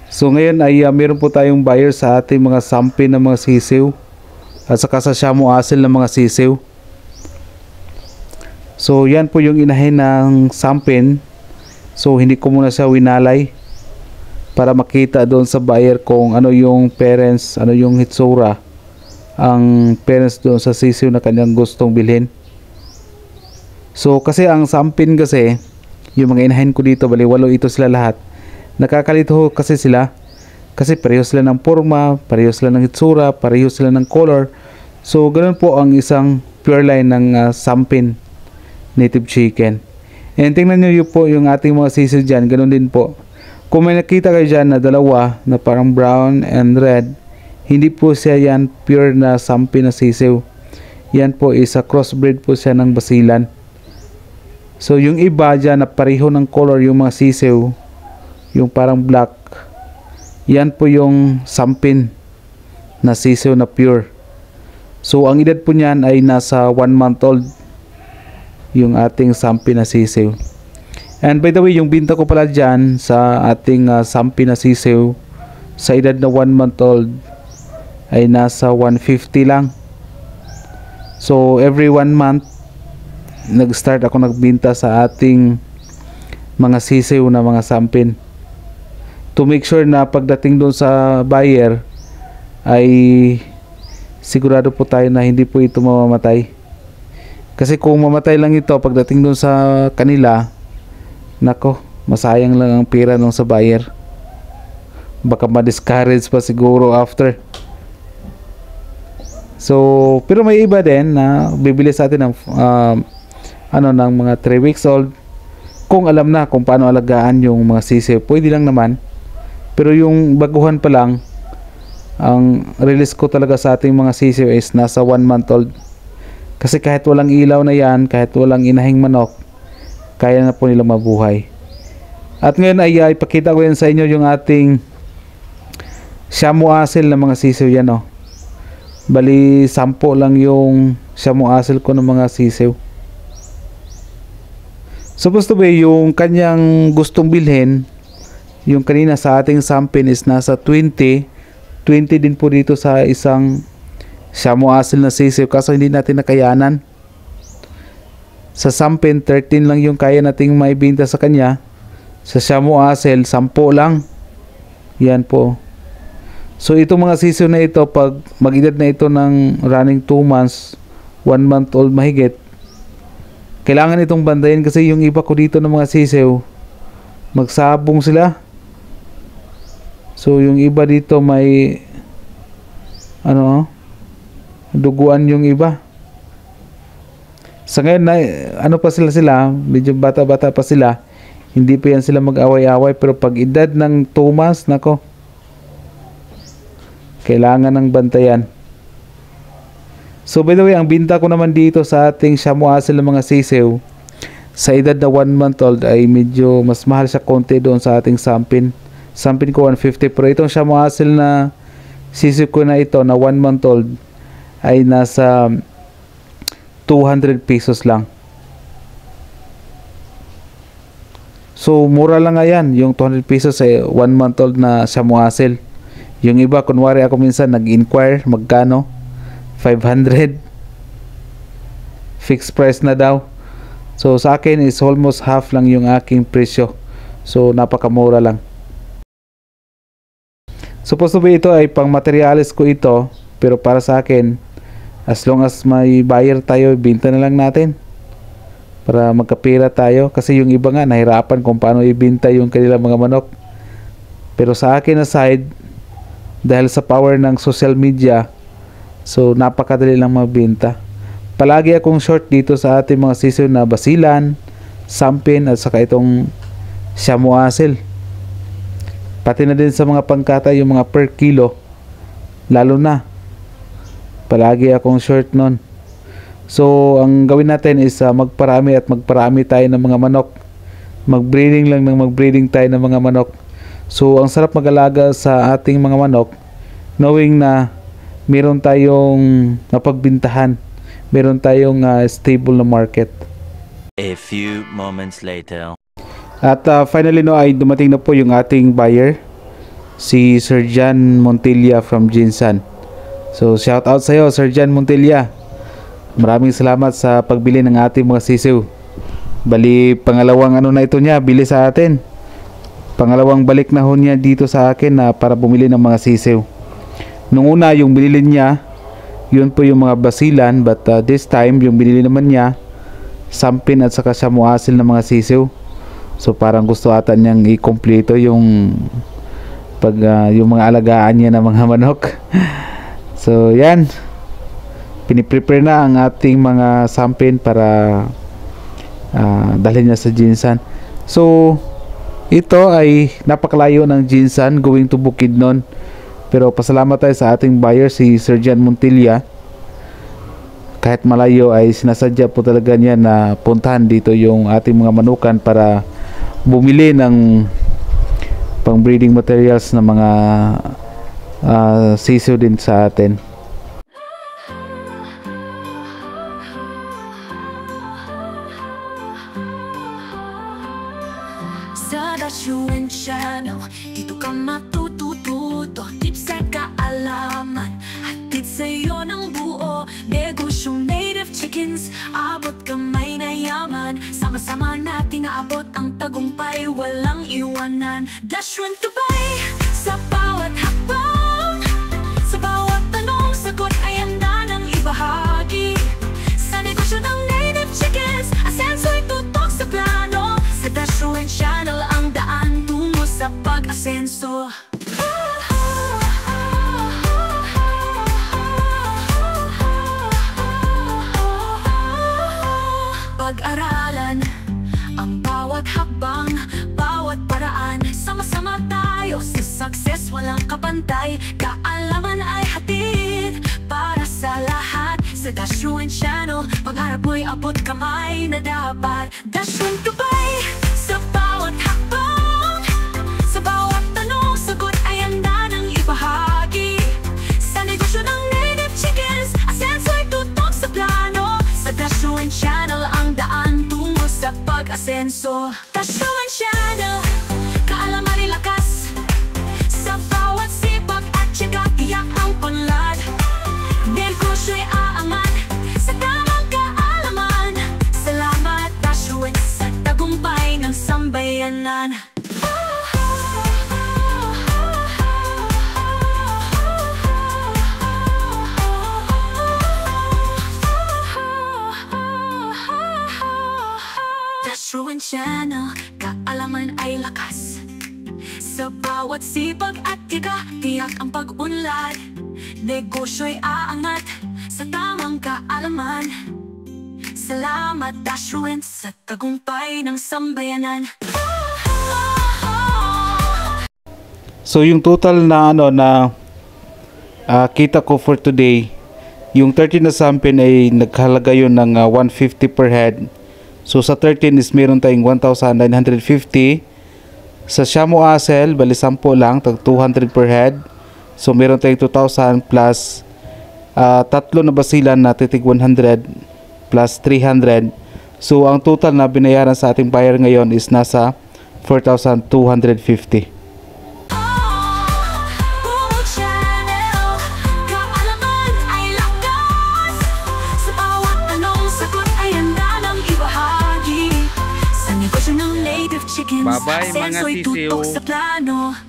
So ngayon ay meron po tayong buyer sa ating mga sampin ng mga sisiw at saka sa Shamu Asil ng mga sisiw. So yan po yung inahin ng sampin. So hindi ko muna siya winalay para makita doon sa buyer kung ano yung parents, ano yung hitsura ang parents doon sa sisiw na kanyang gustong bilhin. So kasi ang sampin kasi, yung mga inahin ko dito, bali 8 ito sila lahat. Nakakalito kasi sila kasi pareho sila ng forma, pareho sila ng hitsura, pareho sila ng color. So ganoon po ang isang pure line ng sampin native chicken. And tingnan nyo po yung ating mga sisiw dyan, ganoon din po. Kung may nakita kayo dyan na dalawa na parang brown and red, hindi po siya yan pure na sampin na sisiw. Yan po isa crossbreed po siya ng basilan. So yung iba dyan na pareho ng color yung mga sisiw, yung parang black, yan po yung sampin na sisiw na pure. So ang edad po niyan ay nasa 1 month old yung ating sampin na sisiw. And by the way, yung binta ko pala dyan sa ating sampin na sisiw sa edad na 1 month old ay nasa 150 lang. So every 1 month nag-start ako nagbinta sa ating mga sisiw na mga sampin, to make sure na pagdating doon sa buyer ay sigurado po tayo na hindi po ito mamamatay. Kasi kung mamatay lang ito pagdating doon sa kanila, nako, masayang lang ang pera nung sa buyer. Baka ma-discourage pa siguro after. So, pero may iba din na bibili sa atin ng ng mga 3 weeks old. Kung alam na kung paano alagaan yung mga sisiw, pwede lang naman. Pero yung baguhan pa lang, ang release ko talaga sa ating mga sisiw is nasa 1 month old. Kasi kahit walang ilaw na yan, kahit walang inahing manok, kaya na po nila mabuhay. At ngayon ay ipakita ko yan sa inyo yung ating Shamu Asil na mga sisiw yan, oh. Bali 10 lang yung Shamu Asil ko ng mga sisiw. Supposed to be yung kanyang gustong bilhin, yung kanina sa ating sampin is nasa 20 din po dito sa isang Shamu Asil na sisiw, kaso hindi natin nakayanan. Sa sampin 13 lang yung kaya nating maibenta sa kanya. Sa Shamu Asil 10 lang. Yan po. So itong mga sisiw na ito, pag mag-edad na ito ng running 2 months, 1 month old mahigit, kailangan itong bandayin kasi yung iba ko dito ng mga sisiw, magsabong sila. So yung iba dito may duguan yung iba. Sa ngayon na pa sila, medyo bata-bata pa sila, hindi pa yan sila mag-away-away, pero pag edad ng 2 months, nako, kailangan ng bantayan. So by the way, ang binta ko naman dito sa ating Shamu Asil ng mga sisiw sa edad na 1 month old ay medyo mas mahal siya konti doon sa ating sampin. Sampin ko 150, pero itong Shamu Asil na sisiw ko na ito na 1 month old ay nasa 200 pesos lang. So mura lang nga yan, yung 200 pesos ay 1 month old na Shamu Asil. Yung iba, kunwari ako minsan nag-inquire magkano, 500 fixed price na daw. So sa akin is almost half lang yung aking presyo. So napakamura lang. Supposed to be ito ay pang materialis ko ito, pero para sa akin, as long as may buyer tayo, ibenta na lang natin para magkapira tayo. Kasi yung iba nga nahirapan kung paano ibenta yung kanilang mga manok. Pero sa akin aside, dahil sa power ng social media, so napakadali lang magbenta. Palagi akong short dito sa ating mga sisiw na basilan, sampin at saka itong Shamu Asil. Pati na din sa mga pangkata, yung mga per kilo, lalo na palagi akong short nun. So ang gawin natin is magparami at magparami tayo ng mga manok. Magbreeding lang ng magbreeding tayo ng mga manok. So ang sarap mag-alaga sa ating mga manok, knowing na meron tayong napagbintahan, meron tayong stable na market. A few moments later. At finally ay dumating na po yung ating buyer. si Sir Jan Montilla from Jinsan. So shout out sa iyo, Sir Jan Montilla. Maraming salamat sa pagbili ng ating mga sisiw. Bali pangalawang ano na ito niya, bili sa atin. Pangalawang balik na ho niya dito sa akin na para bumili ng mga sisiw. Nung una yung binili niya, yun po yung mga basilan, but this time yung binili naman niya sampin at saka shamu asil ng mga sisiw. So parang gusto ata niyang i-kompleto yung yung mga alagaan niya ng mga manok. So yan, piniprepare na ang ating mga sampin para dalhin niya sa Jinsan. So ito ay napakalayo ng Jinsan going to Bukidnon, pero pasalamat tayo sa ating buyer si Sir Jan Montilla. Kahit malayo ay sinasadya po talaga niya na puntahan dito yung ating mga manukan para bumili ng pang breeding materials na mga sisiw din sa atin. Sa Dashuin Channel, dito ka matututo, tips at kaalaman, hatid sa'yo ng buo, negosyong native chickens, abot kamay na yaman, sama-sama natin naabot ang tagumpay, walang iwanan. Dashuin Dubai, sa bawat hakbang, sa bawat tanong, sagot ay handa ng ibahagi. Sa negosyo ng native chickens, asenso'y tutok sa plano, sa Dashuin Channel ang daan tungo sa pag-asenso. Pag-aralan ang bawat hakbang, bawat paraan, sama-sama tayo sa success, walang kapantay, kaalaman ay hatid para sa lahat. Sa Dashuin Channel, pag-harap mo'y abot kamay na dapat. Dashuin Dubai, sa bawat hakbang, sa bawat tanong, sagot ay handa ng ibahagi. Sa negosyo ng native chickens, asenso'y tutok sa plano, sa Dashuin Channel ang daan tungo sa pag-asenso. Dashuin Channel, kaalaman ay lakas, sa bawat sipag at tiyaga, tiyak ang punlad. Negosyo'y aangat, sa tamang kaalaman. Salamat Dashuin sa tagumpay ng sambayanan. Dashuin Channel, kaalaman ay lakas, sa bawat sipag at tiyaga, tiyak ang pag-unlad. Negosyo'y aangat, sa tamang kaalaman. Salamat Dashuin sa tagumpay ng sambayanan. So yung total na kita ko for today, yung 13 na sampin ay naghalaga yun ng 150 per head. So sa 13 is meron tayong 1,950. Sa shamu asil, bali 10 lang, tag 200 per head. So meron tayong 2,000 plus tatlo na basilan na titig 100 plus 300. So ang total na binayaran sa ating buyer ngayon is nasa 4,250. Bye-bye mga sisiw.